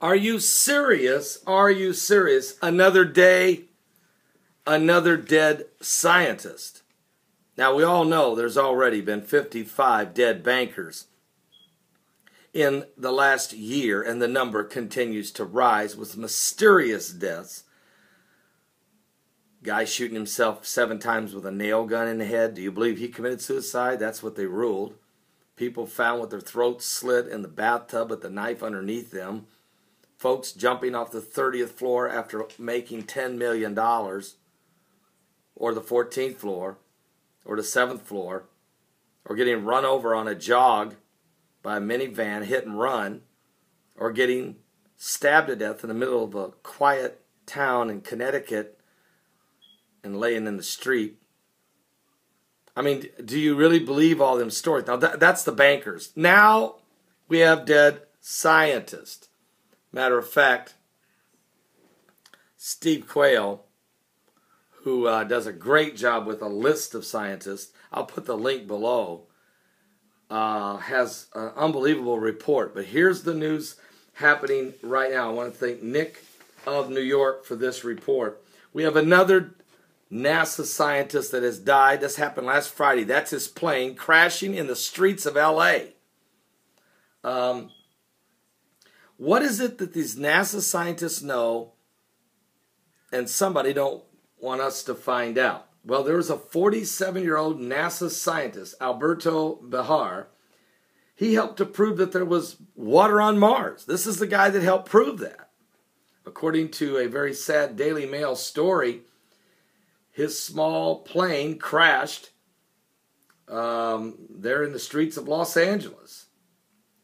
Are you serious? Are you serious? Another day, another dead scientist. Now, we all know there's already been 55 dead bankers in the last year, and the number continues to rise with mysterious deaths. Guy shooting himself 7 times with a nail gun in the head. Do you believe he committed suicide? That's what they ruled. People found with their throats slit in the bathtub with the knife underneath them. Folks jumping off the 30th floor after making $10 million. Or the 14th floor. Or the 7th floor. Or getting run over on a jog by a minivan, hit and run. Or getting stabbed to death in the middle of a quiet town in Connecticut and laying in the street. I mean, do you really believe all them stories? Now, that's the bankers. Now we have dead scientists. Matter of fact, Steve Quayle, who does a great job with a list of scientists, I'll put the link below, has an unbelievable report. But here's the news happening right now. I want to thank Nick of New York for this report. We have another NASA scientist that has died. This happened last Friday. That's his plane crashing in the streets of L.A. What is it that these NASA scientists know and somebody don't want us to find out? Well, there was a 47-year-old NASA scientist, Alberto Behar. He helped to prove that there was water on Mars. This is the guy that helped prove that. According to a very sad Daily Mail story, his small plane crashed there in the streets of Los Angeles.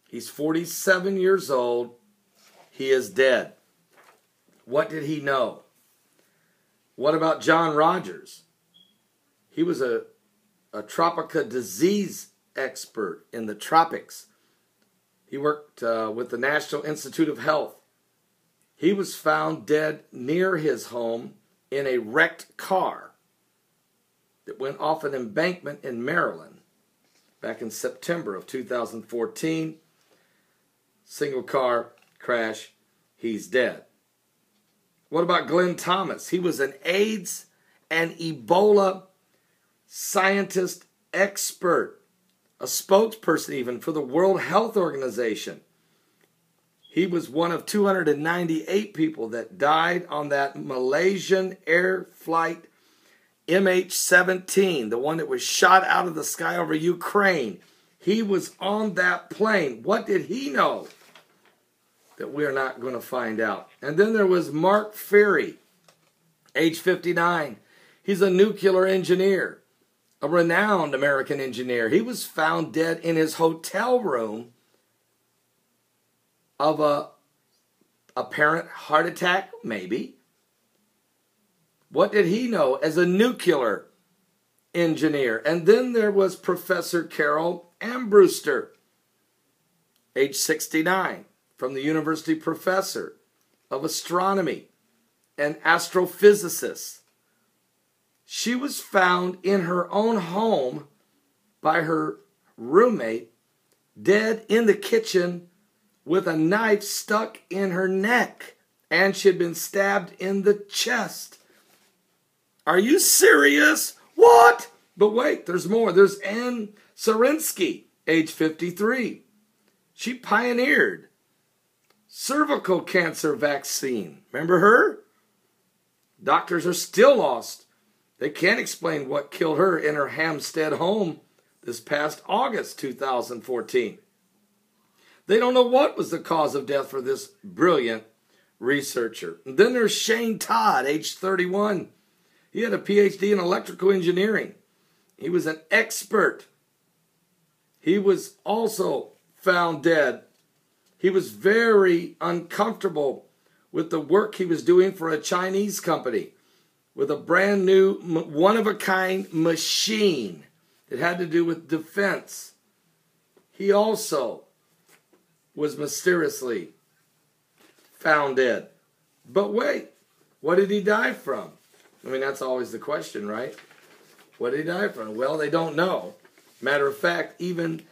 He's 47 years old. He is dead. What did he know? What about John Rogers? He was a tropical disease expert in the tropics. He worked with the National Institute of Health. He was found dead near his home in a wrecked car that went off an embankment in Maryland back in September of 2014. Single car crash. He's dead. What about Glenn Thomas? He was an AIDS and Ebola scientist expert, a spokesperson even for the World Health Organization. He was one of 298 people that died on that Malaysian air flight MH17, the one that was shot out of the sky over Ukraine. He was on that plane. What did he know that we are not going to find out? And then there was Mark Ferry, age 59. He's a nuclear engineer, a renowned American engineer. He was found dead in his hotel room of a apparent heart attack, maybe. What did he know as a nuclear engineer? And then there was Professor Carol Armbruster, age 69, from the university professor of astronomy and astrophysicist. She was found in her own home by her roommate, dead in the kitchen with a knife stuck in her neck, and she had been stabbed in the chest. Are you serious? What? But wait, there's more. There's Anne Sarinsky, age 53. She pioneered cervical cancer vaccine. Remember her? Doctors are still lost. They can't explain what killed her in her Hampstead home this past August 2014. They don't know what was the cause of death for this brilliant researcher. And then there's Shane Todd, age 31. He had a PhD in electrical engineering. He was an expert. He was also found dead. He was very uncomfortable with the work he was doing for a Chinese company with a brand new, one-of-a-kind machine that had to do with defense. He also was mysteriously found dead. But wait, what did he die from? I mean, that's always the question, right? What did he die from? Well, they don't know. Matter of fact, even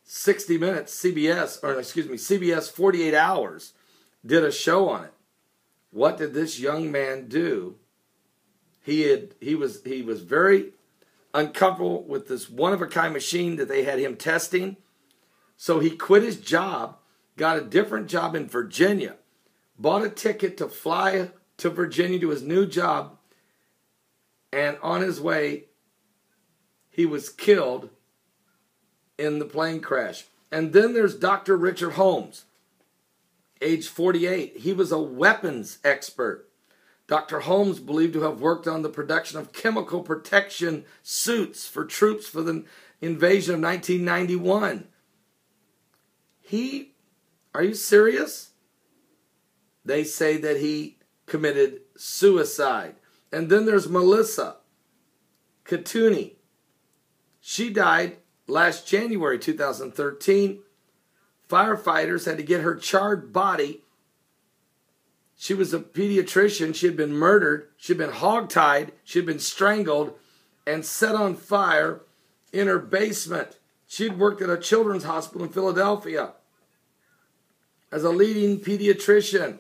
60 Minutes, CBS 48 Hours, did a show on it. What did this young man do? He was very uncomfortable with this one-of-a-kind machine that they had him testing. So he quit his job, got a different job in Virginia, bought a ticket to fly to Virginia to his new job, and on his way, he was killed in the plane crash. And then there's Dr. Richard Holmes, age 48. He was a weapons expert. Dr. Holmes believed to have worked on the production of chemical protection suits for troops for the invasion of 1991. Are you serious? They say that he committed suicide. And then there's Melissa Katuni. She died last January 2013. Firefighters had to get her charred body. She was a pediatrician. She had been murdered. She had been hogtied. She had been strangled and set on fire in her basement. She had worked at a children's hospital in Philadelphia as a leading pediatrician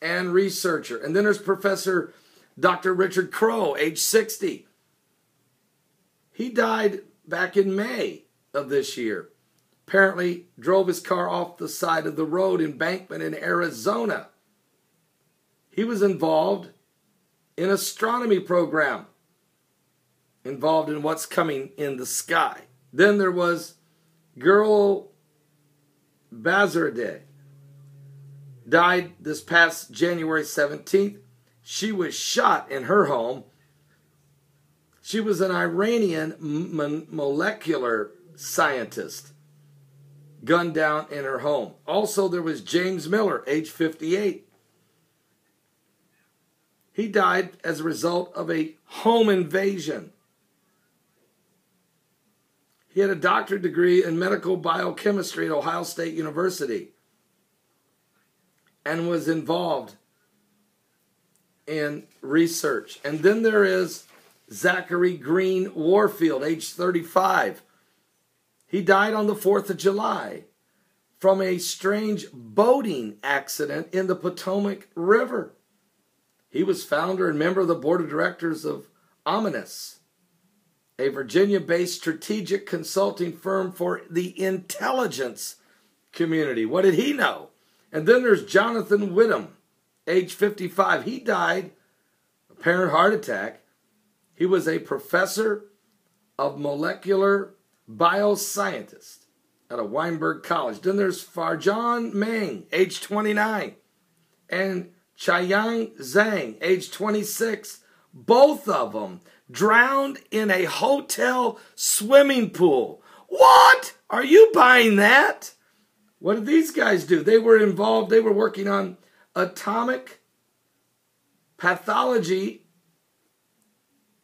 and researcher. And then there's Professor Dr. Richard Crow, age 60. He died back in May of this year. Apparently drove his car off the side of the road embankment in Arizona. He was involved in an astronomy program, involved in what's coming in the sky. Then there was Gul Bazargeh, died this past January 17th. She was shot in her home. She was an Iranian molecular scientist, gunned down in her home. Also, there was James Miller, age 58. He died as a result of a home invasion. He had a doctorate degree in medical biochemistry at Ohio State University and was involved in research. And then there is Zachary Green Warfield, age 35. He died on the 4th of July from a strange boating accident in the Potomac River. He was founder and member of the board of directors of Ominous, a Virginia-based strategic consulting firm for the intelligence community. What did he know? And then there's Jonathan Whittam, age 55. He died, apparent heart attack. He was a professor of molecular bioscientist at a Weinberg College. Then there's Farjan Meng, age 29, and Chiang Zhang, age 26. Both of them drowned in a hotel swimming pool. What? Are you buying that? What did these guys do? They were involved, they were working on atomic pathology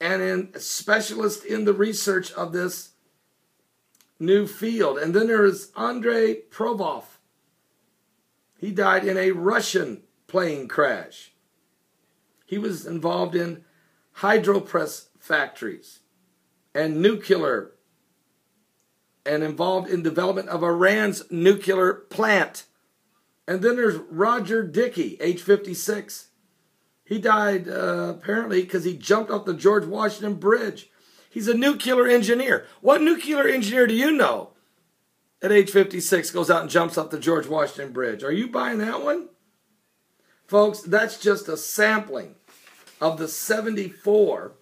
and specialists in the research of this new field. And then there is Andrei Provov. He died in a Russian plane crash. He was involved in hydropress factories and nuclear, and involved in development of Iran's nuclear plant. And then there's Roger Dickey, age 56. He died apparently because he jumped off the George Washington Bridge. He's a nuclear engineer. What nuclear engineer do you know at age 56 goes out and jumps off the George Washington Bridge? Are you buying that one? Folks, that's just a sampling of the 74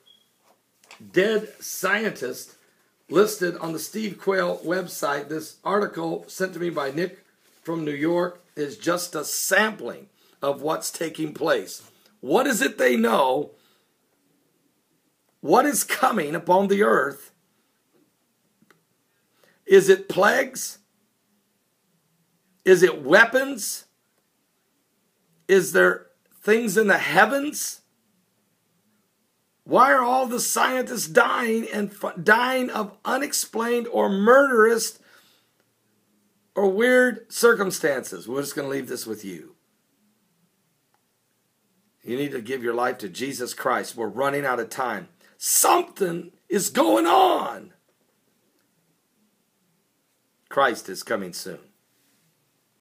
dead scientists listed on the Steve Quayle website. This article sent to me by Nick from New York is just a sampling of what's taking place. What is it they know? What is coming upon the earth? Is it plagues? Is it weapons? Is there things in the heavens? Why are all the scientists dying and dying of unexplained or murderous or weird circumstances? We're just going to leave this with you. You need to give your life to Jesus Christ. We're running out of time. Something is going on. Christ is coming soon.